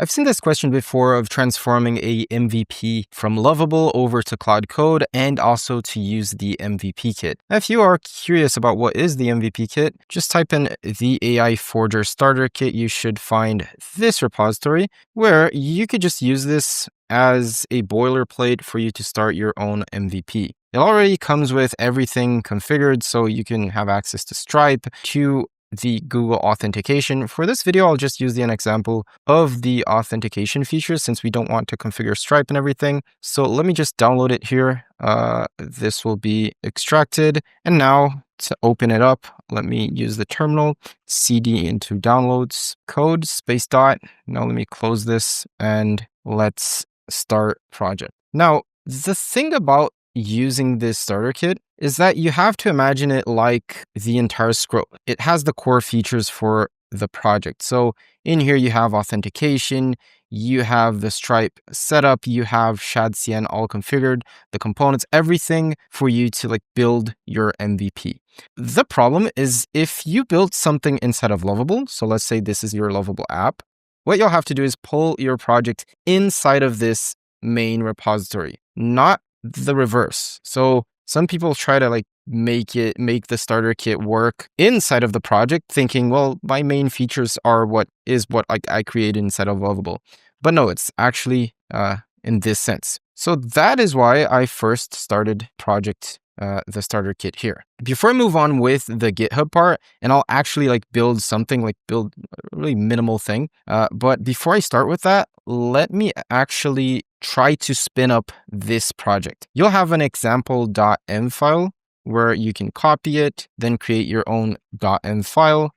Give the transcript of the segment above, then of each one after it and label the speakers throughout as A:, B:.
A: I've seen this question before of transforming a MVP from Lovable over to Claude Code and also to use the MVP kit. If you are curious about what is the MVP kit, just type in the AI Forger starter kit. You should find this repository where you could just use this as a boilerplate for you to start your own MVP. It already comes with everything configured, so you can have access to Stripe, to the Google authentication. For this video, I'll just use an example of the authentication features since we don't want to configure Stripe and everything. So let me just download it here. This will be extracted. And now to open it up, let me use the terminal, cd into downloads, code, space dot. Now let me close this and let's start project. Now, the thing about using this starter kit is that you have to imagine it like the entire scroll. It has the core features for the project. So in here, you have authentication, you have the Stripe setup, you have ShadCN all configured, the components, everything for you to build your MVP. The problem is if you build something inside of Lovable, so let's say this is your Lovable app, what you'll have to do is pull your project inside of this main repository, not the reverse. So some people try to make the starter kit work inside of the project, thinking, well, my main features are what I created inside of Lovable. But no, it's actually in this sense. So that is why I first started the starter kit here. Before I move on with the GitHub part, and I'll actually build something, build a really minimal thing. But before I start with that, let me actually try to spin up this project. You'll have an example.m file where you can copy it, then create your own .m file,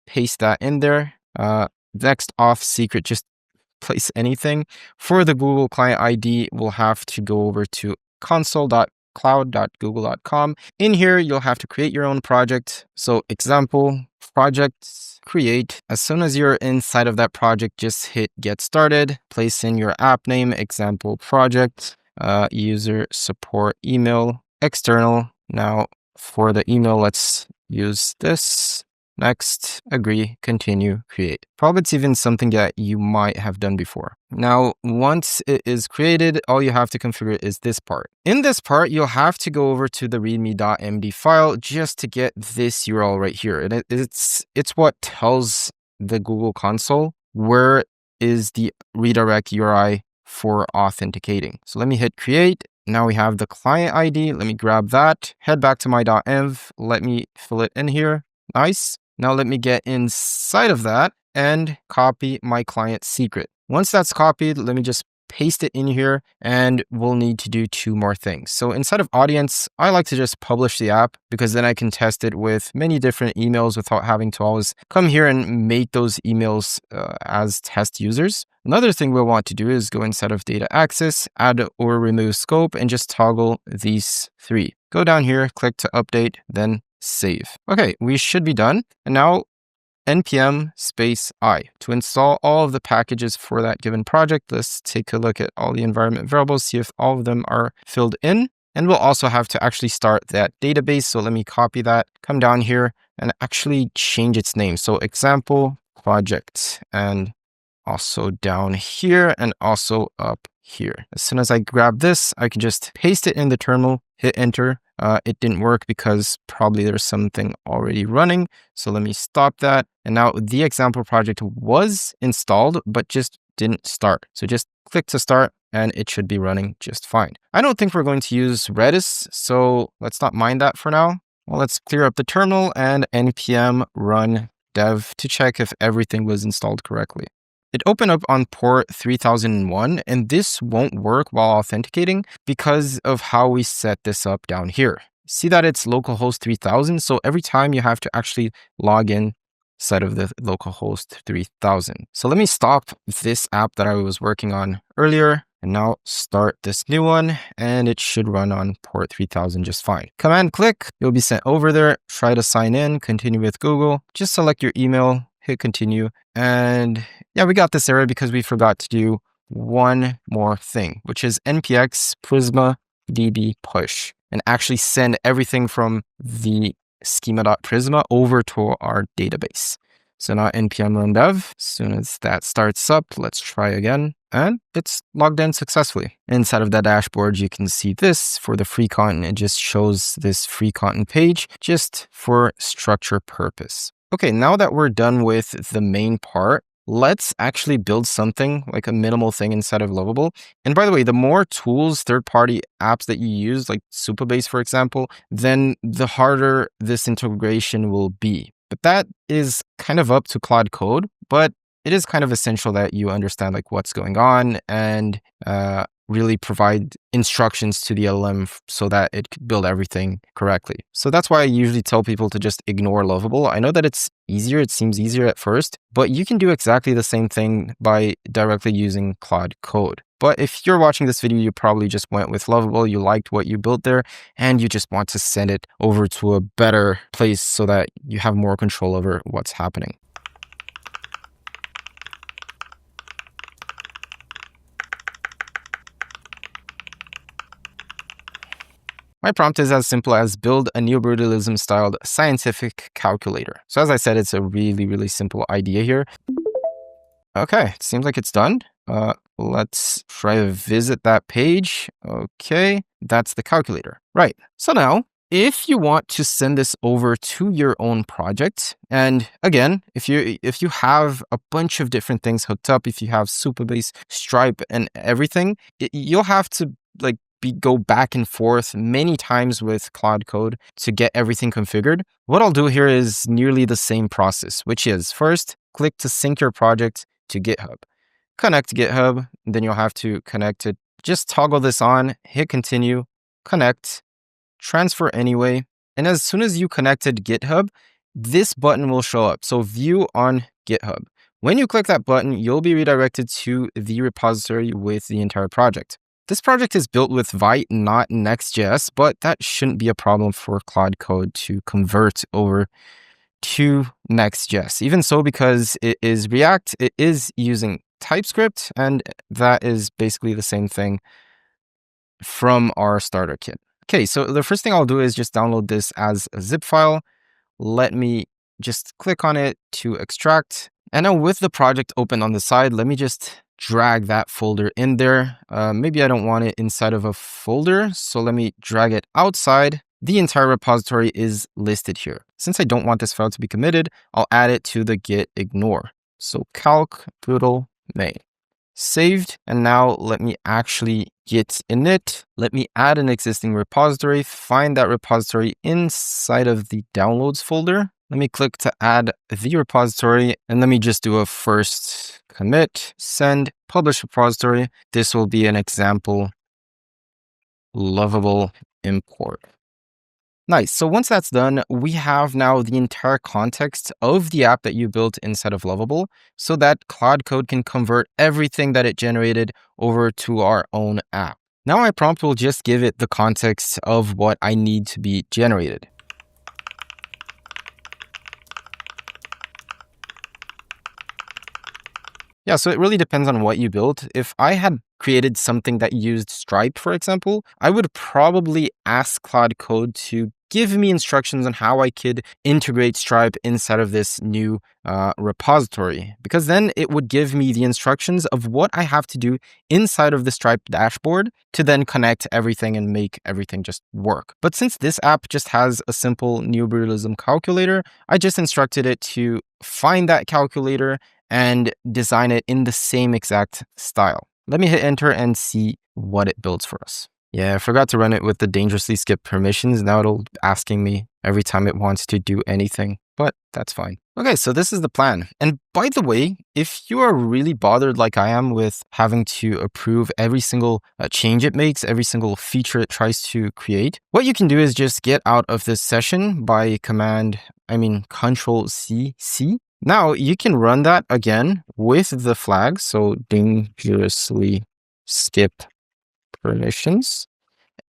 A: paste that in there. Next auth secret, just place anything. For the Google client ID, we'll have to go over to console.cloud.google.com. In here, you'll have to create your own project. So example, project, create. As soon as you're inside of that project, just hit get started, place in your app name, example project, user support email, external. Now for the email, let's use this. Next, agree, continue, create. Probably it's even something that you might have done before. Now, once it is created, all you have to configure is this part. In this part, you'll have to go over to the readme.md file just to get this URL right here. And it's what tells the Google console where is the redirect URI for authenticating. So let me hit create. Now we have the client ID. Let me grab that, head back to my .env. Let me fill it in here. Nice. Now let me get inside of that and copy my client secret. Once that's copied, let me just paste it in here and we'll need to do two more things. So inside of audience, I like to just publish the app because then I can test it with many different emails without having to always come here and make those emails as test users. Another thing we'll want to do is go inside of data access, add or remove scope, and just toggle these three. Go down here, click to update, then save. Okay, we should be done. And now npm -i to install all of the packages for that given project. Let's take a look at all the environment variables, see if all of them are filled in. And we'll also have to actually start that database. So let me copy that, come down here and actually change its name. So example project, and also down here and also up here. As soon as I grab this, I can just paste it in the terminal, hit enter. It didn't work because probably there's something already running. So let me stop that. And now the example project was installed, but just didn't start. So just click to start and it should be running just fine. I don't think we're going to use Redis, so let's not mind that for now. Well, let's clear up the terminal and npm run dev to check if everything was installed correctly. It opened up on port 3001, and this won't work while authenticating because of how we set this up down here. See that it's localhost 3000, so every time you have to actually log in inside of the localhost 3000. So let me stop this app that I was working on earlier and now start this new one, and it should run on port 3000 just fine. Command click, you'll be sent over there. Try to sign in, continue with Google. Just select your email, hit continue, and yeah, we got this error because we forgot to do one more thing, which is npx prisma db push, and actually send everything from the schema.prisma over to our database. So now npm run dev. As soon as that starts up, let's try again. And it's logged in successfully. Inside of that dashboard, you can see this for the free content. It just shows this free content page just for structure purpose. Okay, now that we're done with the main part, let's actually build something like a minimal thing inside of Lovable. And by the way, the more tools, third-party apps that you use, like Supabase, for example, then the harder this integration will be. But that is kind of up to Claude Code, but it is kind of essential that you understand like what's going on and really provide instructions to the LLM so that it could build everything correctly. So that's why I usually tell people to just ignore Lovable. I know that it's easier, it seems easier at first, but you can do exactly the same thing by directly using Claude Code. But if you're watching this video, you probably just went with Lovable, you liked what you built there, and you just want to send it over to a better place so that you have more control over what's happening. My prompt is as simple as build a neobrutalism styled scientific calculator. So as I said, it's a really, really simple idea here. Okay, it seems like it's done. Let's try to visit that page. Okay, that's the calculator. Right, so now, if you want to send this over to your own project, and again, if you have a bunch of different things hooked up, if you have Supabase, Stripe, and everything, you'll have to go back and forth many times with Claude Code to get everything configured. What I'll do here is nearly the same process, which is first, click to sync your project to GitHub. Connect to GitHub, then you'll have to connect it. Just toggle this on, hit continue, connect, transfer anyway. And as soon as you connected GitHub, this button will show up. So view on GitHub. When you click that button, you'll be redirected to the repository with the entire project. This project is built with Vite, not Next.js, but that shouldn't be a problem for Claude Code to convert over to Next.js. Even so, because it is React, it is using TypeScript, and that is basically the same thing from our starter kit. Okay, so the first thing I'll do is just download this as a zip file. Let me just click on it to extract. And now with the project open on the side, let me just drag that folder in there. Maybe I don't want it inside of a folder, so let me drag it outside. The entire repository is listed here. Since I don't want this file to be committed, I'll add it to the git ignore. So calc brutal main. Saved, and now let me actually git init. Let me add an existing repository, find that repository inside of the downloads folder. Let me click to add the repository, and let me just do a first commit, send, publish repository. This will be an example Lovable import. Nice. So once that's done, we have now the entire context of the app that you built inside of Lovable so that Claude Code can convert everything that it generated over to our own app. Now my prompt will just give it the context of what I need to be generated. Yeah, so it really depends on what you built. If I had created something that used Stripe, for example, I would probably ask Claude Code to give me instructions on how I could integrate Stripe inside of this new repository, because then it would give me the instructions of what I have to do inside of the Stripe dashboard to then connect everything and make everything just work. But since this app just has a simple neobrutalism calculator, I just instructed it to find that calculator and design it in the same exact style. Let me hit enter and see what it builds for us. Yeah, I forgot to run it with the dangerously skip permissions. Now it'll be asking me every time it wants to do anything, but that's fine. Okay, so this is the plan. And by the way, if you are really bothered like I am with having to approve every single change it makes, every single feature it tries to create, what you can do is just get out of this session by Control C. Now you can run that again with the flag. So dangerously skip permissions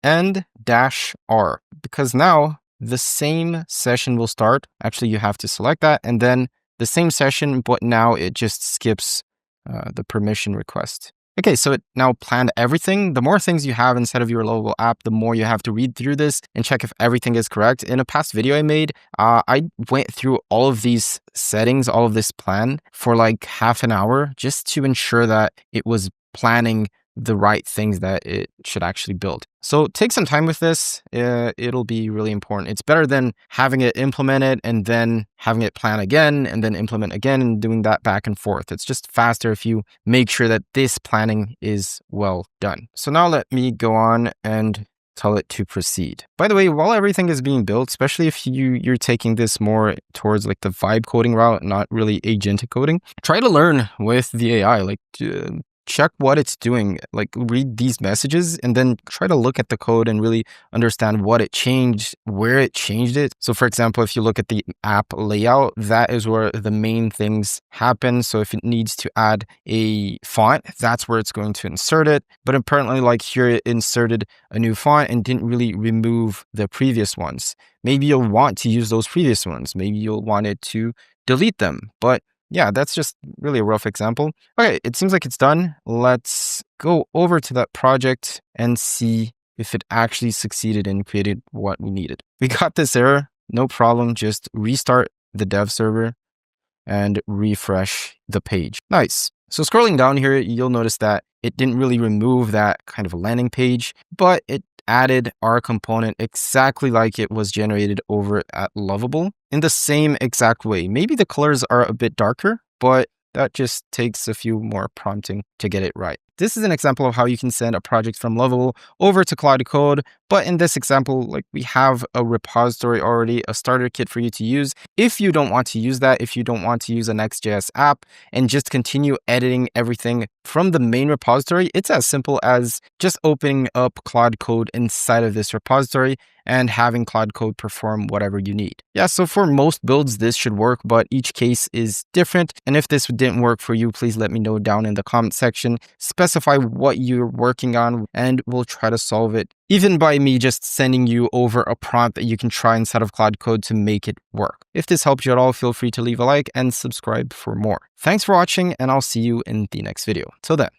A: and -R, because now the same session will start. Actually, you have to select that and then the same session, but now it just skips the permission request. Okay, so it now planned everything. The more things you have inside of your Lovable app, the more you have to read through this and check if everything is correct. In a past video I made, I went through all of these settings, all of this plan for like half an hour just to ensure that it was planning the right things that it should actually build. So take some time with this. It'll be really important. It's better than having it implemented and then having it plan again and then implement again and doing that back and forth. It's just faster if you make sure that this planning is well done. So now let me go on and tell it to proceed. By the way, while everything is being built, especially if you're taking this more towards like the vibe coding route, not really agentic coding, try to learn with the AI. Check what it's doing, like read these messages and then try to look at the code and really understand what it changed, where it changed it. So for example, if you look at the app layout, that is where the main things happen. So if it needs to add a font, that's where it's going to insert it. But apparently like here, it inserted a new font and didn't really remove the previous ones. Maybe you'll want to use those previous ones. Maybe you'll want it to delete them, but yeah, that's just really a rough example. Okay, it seems like it's done. Let's go over to that project and see if it actually succeeded and created what we needed. We got this error, no problem. Just restart the dev server and refresh the page. Nice. So scrolling down here, you'll notice that it didn't really remove that kind of a landing page, but it added our component exactly like it was generated over at Lovable in the same exact way. Maybe the colors are a bit darker, but that just takes a few more prompting to get it right. This is an example of how you can send a project from Lovable over to Claude Code. But in this example, like we have a repository already, a starter kit for you to use. If you don't want to use that, if you don't want to use a Next.js app and just continue editing everything from the main repository, it's as simple as just opening up Claude Code inside of this repository and having Claude Code perform whatever you need. Yeah, so for most builds, this should work, but each case is different. And if this didn't work for you, please let me know down in the comment section. Specify what you're working on and we'll try to solve it, even by me just sending you over a prompt that you can try inside of Claude Code to make it work. If this helped you at all, feel free to leave a like and subscribe for more. Thanks for watching, and I'll see you in the next video. Till then.